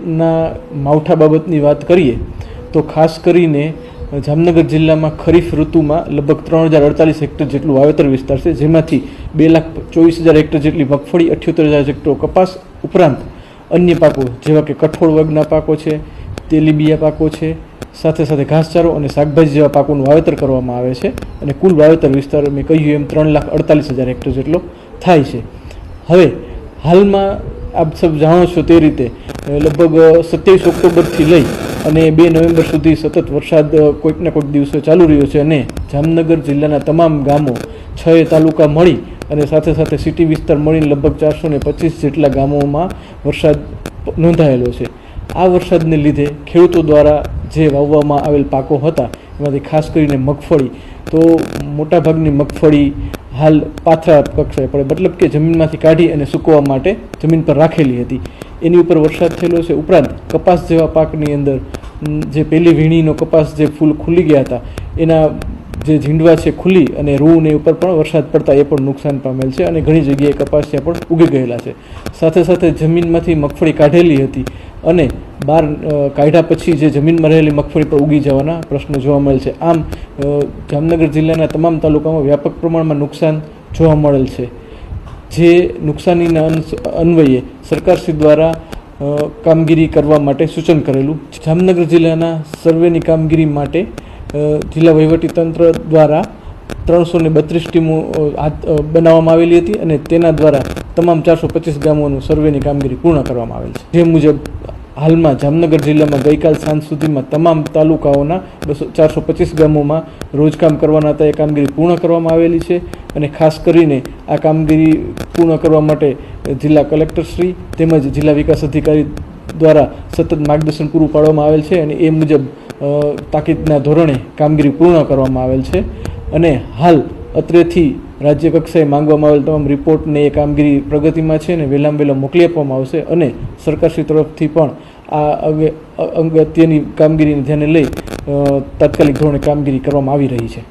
પાકના માવઠા બાબતની વાત કરીએ તો ખાસ કરીને જામનગર જિલ્લામાં ખરીફ ઋતુમાં લગભગ 3048 હેક્ટર જેટલું વાવેતર વિસ્તાર છે, જેમાંથી 2,24,000 હેક્ટર જેટલી મગફળી, 78,000 હેક્ટર કપાસ ઉપરાંત અન્ય પાકો જેવા કે કઠોળ વર્ગના પાકો છે, તેલીબિયા પાકો છે, સાથે સાથે ઘાસચારો અને શાકભાજી જેવા પાકોનું વાવેતર કરવામાં આવે છે અને કુલ વાવેતર વિસ્તાર મેં કહ્યું એમ 3,48,000 હેક્ટર જેટલો થાય છે। હવે હાલમાં આપ સબ જાણો છો તે રીતે લગભગ 27 ઓક્ટોબરથી લઈ અને 2 નવેમ્બર સુધી સતત વરસાદ કોઈકના કોઈક દિવસો ચાલુ રહ્યો છે અને જામનગર જિલ્લાના તમામ ગામો 6 તાલુકા મળી અને સાથે સાથે સિટી વિસ્તાર મળીને લગભગ 425 જેટલા ગામોમાં વરસાદ નોંધાયેલો છે। આ વરસાદને લીધે ખેડૂતો દ્વારા જે વાવવામાં આવેલ પાકો હતા એમાંથી ખાસ કરીને મગફળી, તો મોટાભાગની મગફળી હાલ પાથરા કક્ષાએ પડે, મતલબ કે જમીનમાંથી કાઢી અને સૂકવવા માટે જમીન પર રાખેલી હતી, એની ઉપર વરસાદ થયેલો છે। ઉપરાંત કપાસ જેવા પાકની અંદર જે પહેલી વીણીનો કપાસ જે ફૂલ ખુલી ગયા હતા એના જે ઝીંડવા છે ખુલી અને રૂ ને ઉપર પણ વરસાદ પડતા એ પણ નુકસાન પામેલ છે અને ઘણી જગ્યાએ કપાસિયા પણ ઉગી ગયેલા છે। સાથે સાથે જમીનમાંથી મગફળી કાઢેલી હતી અને બહાર કાઢ્યા પછી જે જમીનમાં રહેલી મગફળી પર ઉગી જવાના પ્રશ્નો જોવા મળે છે। આમ જામનગર જિલ્લાના તમામ તાલુકામાં વ્યાપક પ્રમાણમાં નુકસાન જોવા મળેલ છે, જે નુકસાનીના અન્વયે સરકારશ્રી દ્વારા કામગીરી કરવા માટે સૂચન કરેલું। જામનગર જિલ્લાના સર્વેની કામગીરી માટે જિલ્લા વહીવટીતંત્ર દ્વારા 332 ટીમો બનાવવામાં આવેલી હતી અને તેના દ્વારા તમામ 425 ગામોનું સર્વેની કામગીરી પૂર્ણ કરવામાં આવેલ છે। જે મુજબ હાલમાં જામનગર જિલ્લામાં ગઈકાલ સાંજ સુધીમાં તમામ તાલુકાઓના 425 ગામોમાં રોજકામ કરવાના હતા એ કામગીરી પૂર્ણ કરવામાં આવેલી છે અને ખાસ કરીને આ કામગીરી પૂર્ણ કરવા માટે જિલ્લા કલેક્ટરશ્રી તેમજ જિલ્લા વિકાસ અધિકારી દ્વારા સતત માર્ગદર્શન પૂરું પાડવામાં આવેલ છે અને એ મુજબ તાકીદના ધોરણે કામગીરી પૂર્ણ કરવામાં આવેલ છે અને હાલ અત્રેથી રાજ્ય કક્ષાએ માંગવામાં આવેલ તમામ રિપોર્ટને એ કામગીરી પ્રગતિમાં છે અને વહેલામાં વહેલા મોકલી આપવામાં આવશે અને સરકારશ્રી તરફથી પણ આ અગત્યની કામગીરીને ધ્યાને લઈ તાત્કાલિક ધોરણે કામગીરી કરવામાં આવી રહી છે।